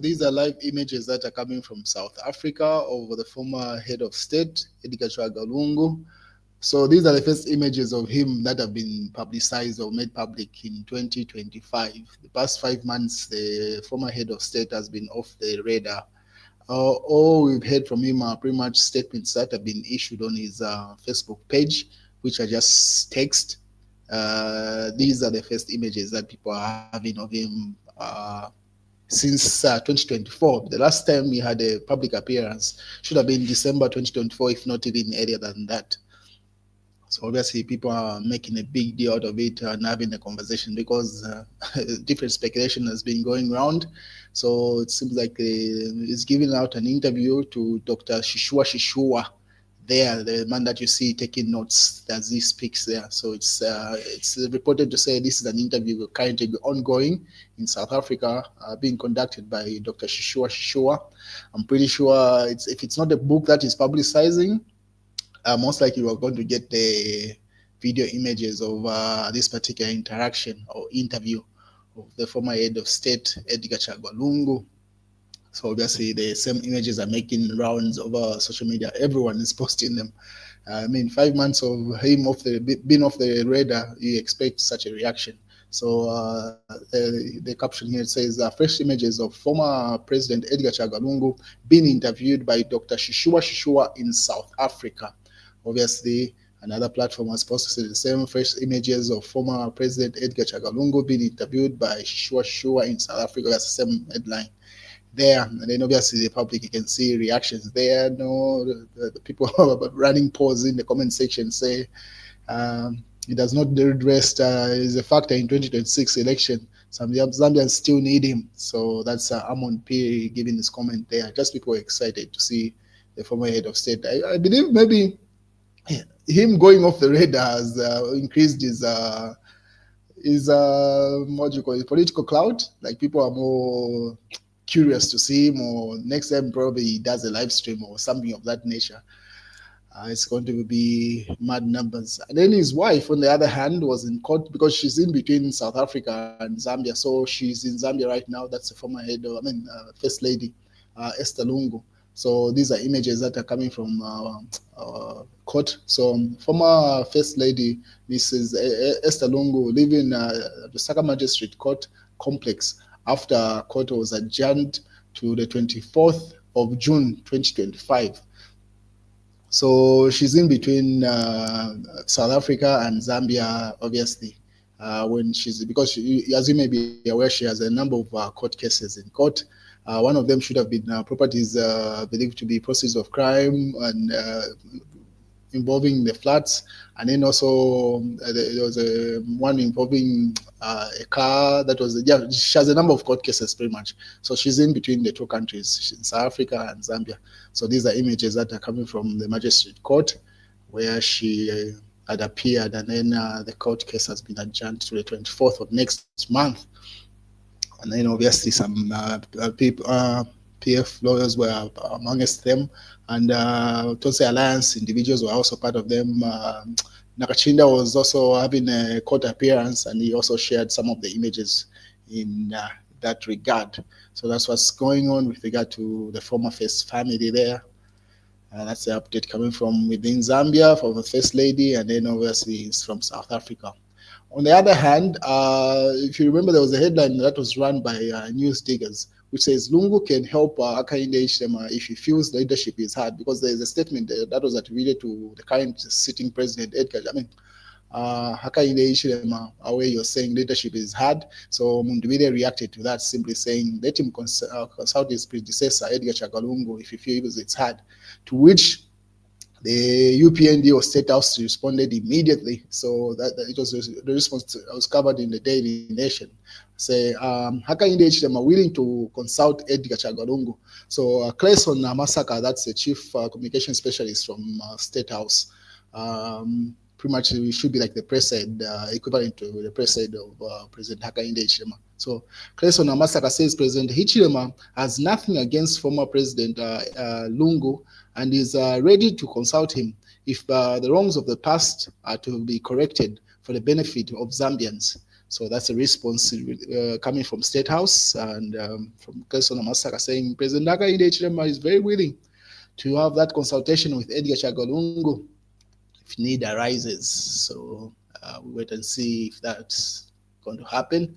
these are live images that are coming from South Africa of the former head of state, Edgar Lungu. So these are the first images of him that have been publicized or made public in 2025. The past 5 months, the former head of state has been off the radar. All we've heard from him are pretty much statements that have been issued on his Facebook page, which are just text. These are the first images that people are having of him since 2024. The last time he had a public appearance should have been December 2024, if not even earlier than that. So obviously people are making a big deal out of it and having a conversation because different speculation has been going around. So it seems like he's giving out an interview to Dr. Shishua there, the man that you see taking notes as he speaks there. So it's reported to say this is an interview currently ongoing in South Africa, being conducted by Dr. Shishua. I'm pretty sure if it's not a book that is publicizing, most likely we're going to get the video images of this particular interaction or interview of the former head of state, Edgar Chagwa Lungu. So obviously the same images are making rounds over social media. Everyone is posting them. I mean, 5 months of him being off the radar, you expect such a reaction. So the caption here says, fresh images of former President Edgar Chagwa Lungu being interviewed by Dr. Shishua in South Africa. Obviously, another platform has posted the same fresh images of former President Edgar Chagwa Lungu being interviewed by Shishua in South Africa. That's the same headline there. And then obviously the public, you can see reactions there. No, the people running polls in the comment section say he does not rest is a factor in 2026 election. Some Zambians still need him. So that's Amon P giving his comment there. Just people excited to see the former head of state. I believe maybe him going off the radar has increased his what do you call it, political clout. Like people are more curious to see him, or next time probably he does a live stream or something of that nature. It's going to be mad numbers. And then his wife, on the other hand, was in court because she's in between South Africa and Zambia. So she's in Zambia right now. That's the former head, First Lady, Esther Lungu. So these are images that are coming from court. So former First Lady, Mrs. Esther Lungu, living at the Saka Magistrate Court complex after court was adjourned to the 24th of June 2025. So she's in between South Africa and Zambia, obviously. Because as you may be aware, she has a number of court cases in court. One of them should have been properties believed to be proceeds of crime and involving the flats, and then also there was one involving a car that was, she has a number of court cases pretty much. So she's in between the two countries, she's in South Africa and Zambia. So these are images that are coming from the magistrate court where she had appeared, and then the court case has been adjourned to the 24th of next month. And then obviously some people, PF lawyers were amongst them, and Tonse Alliance individuals were also part of them. Nakachinda was also having a court appearance, and he also shared some of the images in that regard. So that's what's going on with regard to the former First family there. That's the update coming from within Zambia for the First Lady, and then obviously it's from South Africa. On the other hand, if you remember, there was a headline that was run by News Diggers, which says Lungu can help Hakainde Hichilema if he feels leadership is hard, because there is a statement that was attributed to the current sitting president, Edgar. Hakainde Hichilema, where you're saying leadership is hard. So Mundubile reacted to that, simply saying, let him consult his predecessor, Edgar Chagwa Lungu, if he feels it's hard. To which the UPND or State House responded immediately. So that it was the response was covered in the Daily Nation. Say, Hakainde Hichilema willing to consult Edgar Chagwa Lungu. So Clayson Masaka, that's the chief communication specialist from State House. Pretty much it should be like the press aide, equivalent to the press aide of President Hakainde Hichilema. So Clayson Masaka says President Hichilema has nothing against former President Lungu, and is ready to consult him if the wrongs of the past are to be corrected for the benefit of Zambians. So that's a response coming from State House and from Kelson Masaka saying President Hakainde Hichilema is very willing to have that consultation with Edgar Chagwa if need arises. So we wait and see if that's going to happen.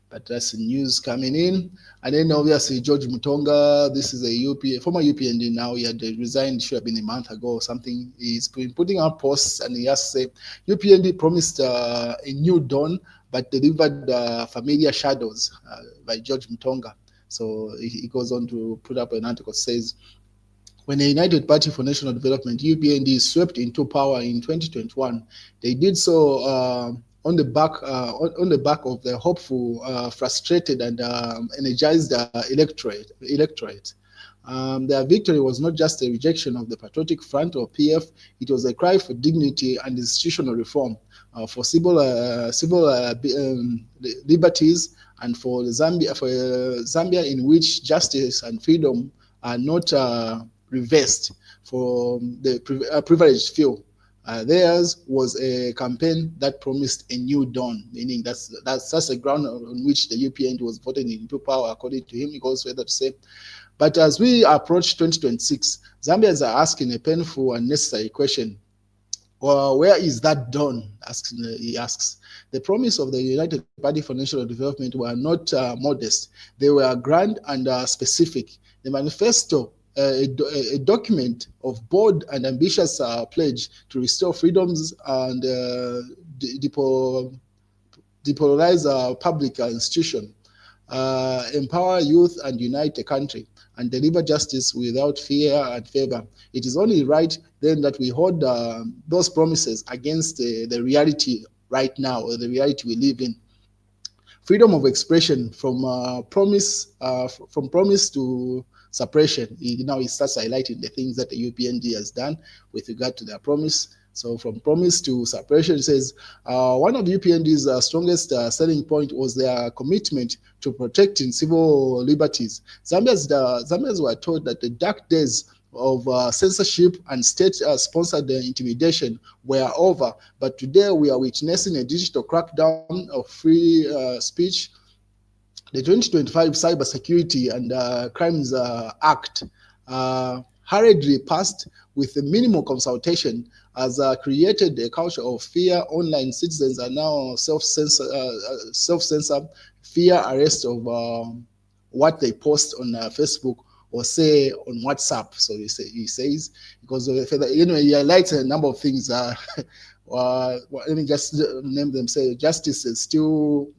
But that's the news coming in. And then obviously George Mutonga, this is a former UPND now. He had resigned, should have been a month ago or something. He's been putting out posts and he has to say UPND promised a new dawn but delivered familiar shadows by George Mutonga. So he goes on to put up an article that says, when the United Party for National Development, UPND, swept into power in 2021, they did so on the back of the hopeful, frustrated, and energized electorate. Their victory was not just a rejection of the Patriotic Front or PF; it was a cry for dignity and institutional reform, for civil liberties, and for Zambia in which justice and freedom are not reversed for the privileged few. Theirs was a campaign that promised a new dawn, meaning that's the ground on which the UPND was voted into power, according to him. He goes further to say, but as we approach 2026, Zambians are asking a painful and necessary question. Well, where is that dawn? He asks. The promise of the United Party for National Development were not modest. They were grand and specific. The manifesto, a document of bold and ambitious pledge to restore freedoms and depolarize our public institution, empower youth and unite the country, and deliver justice without fear and favor. It is only right then that we hold those promises against the reality right now, or the reality we live in. Freedom of expression from promise to suppression. Now he starts highlighting the things that the UPND has done with regard to their promise. So from promise to suppression, it says one of UPND's strongest selling point was their commitment to protecting civil liberties. Zambians were told that the dark days of censorship and state-sponsored intimidation were over, but today we are witnessing a digital crackdown of free speech. The 2025 Cybersecurity and Crimes Act, hurriedly passed with a minimal consultation, has created a culture of fear. Online citizens are now self-censor, fear arrest of what they post on Facebook or say on WhatsApp. So he says, because he highlights a number of things. Let me just name them. Say justice still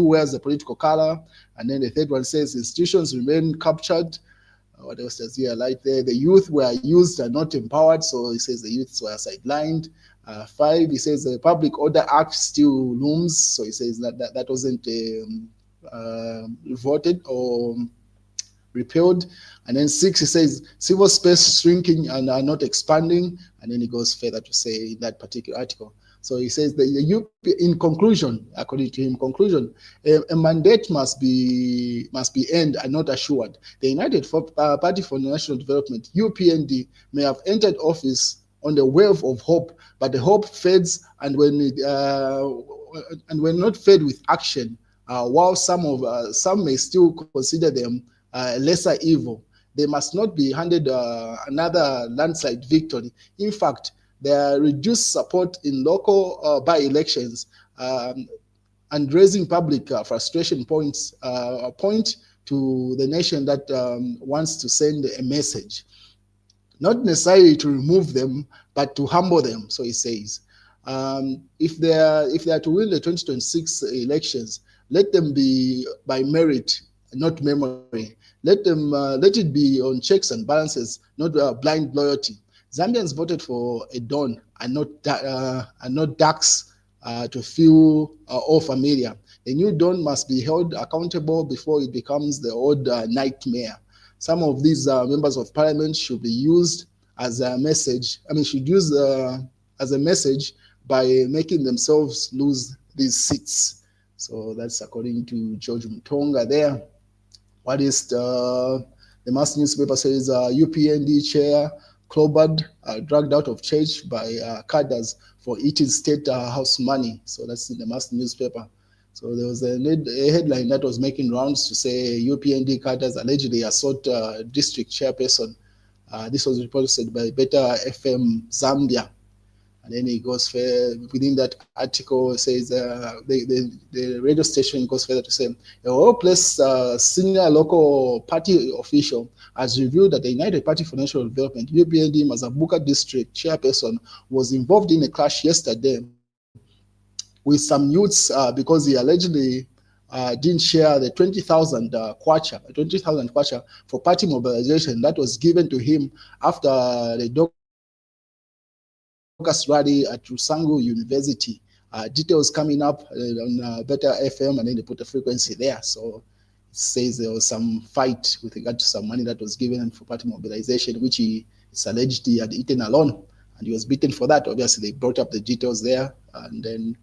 wears the political color, and then the third one says institutions remain captured. What else does he highlight there? The youth were used and not empowered, so he says the youths were sidelined. 5, he says the Public Order Act still looms, so he says that wasn't voted or repealed. And then 6, he says civil space shrinking and are not expanding. And then he goes further to say in that particular article. So he says that in conclusion, according to him, a mandate must be earned and not assured. The United Party for National Development, UPND, may have entered office on the wave of hope, but the hope fades, and when not fed with action, while some may still consider them lesser evil, they must not be handed another landslide victory. In fact, their reduced support in local by-elections and raising public frustration point to the nation that wants to send a message, not necessarily to remove them, but to humble them. So he says, if they are to win the 2026 elections, let them be by merit, not memory. Let it be on checks and balances, not blind loyalty. Zambians voted for a dawn and not darks to feel all familiar. A new dawn must be held accountable before it becomes the old nightmare. Some of these members of parliament should be used as a message. Should use as a message by making themselves lose these seats. So that's according to George Mutonga there. What is the Mass newspaper says UPND chair clobbered, dragged out of church by cadres for eating state house money. So that's in the mass newspaper. So there was a headline that was making rounds to say UPND cadres allegedly assault district chairperson. This was reported by Beta FM Zambia. And then he goes within that article, says the radio station goes further to say a hopeless senior local party official has revealed that the United Party for National Development UPND Mazabuka district chairperson was involved in a clash yesterday with some youths because he allegedly didn't share the 20,000 kwacha for party mobilization that was given to him after the Dorcas rally at Rusangu University. Details coming up on Better FM, and then they put a frequency there. So it says there was some fight with regard to some money that was given for party mobilization, which it's alleged he had eaten alone, and he was beaten for that. Obviously, they brought up the details there, and then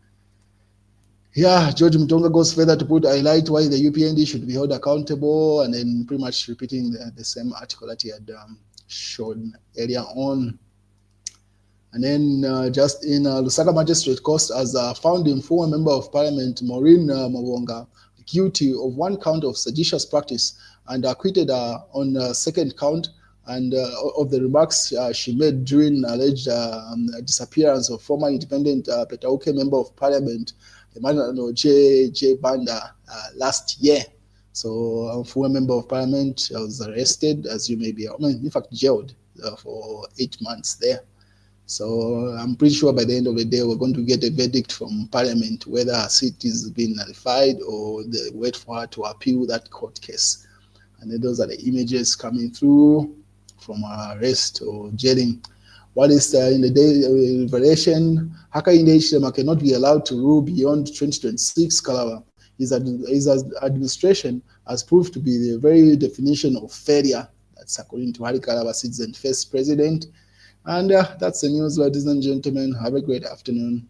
George Mutonga goes further to highlight why the UPND should be held accountable, and then pretty much repeating the same article that he had shown earlier on. And then just in Lusaka Magistrate Court has found him former Member of Parliament Maureen Mawonga guilty of one count of seditious practice and acquitted on second count and of the remarks she made during alleged disappearance of former independent Petauke Member of Parliament Emmanuel J. Banda last year. So a former Member of Parliament was arrested, as you may be, in fact jailed for 8 months there. So I'm pretty sure by the end of the day, we're going to get a verdict from Parliament whether her seat is being nullified or they wait for her to appeal that court case. And then those are the images coming through from her arrest or jailing. What is in the day revelation? Hakainde Hichilema cannot be allowed to rule beyond 2026. Kalawa. His administration has proved to be the very definition of failure. That's according to Hari Kalawa, Citizen First President. And that's the news, ladies and gentlemen. Have a great afternoon.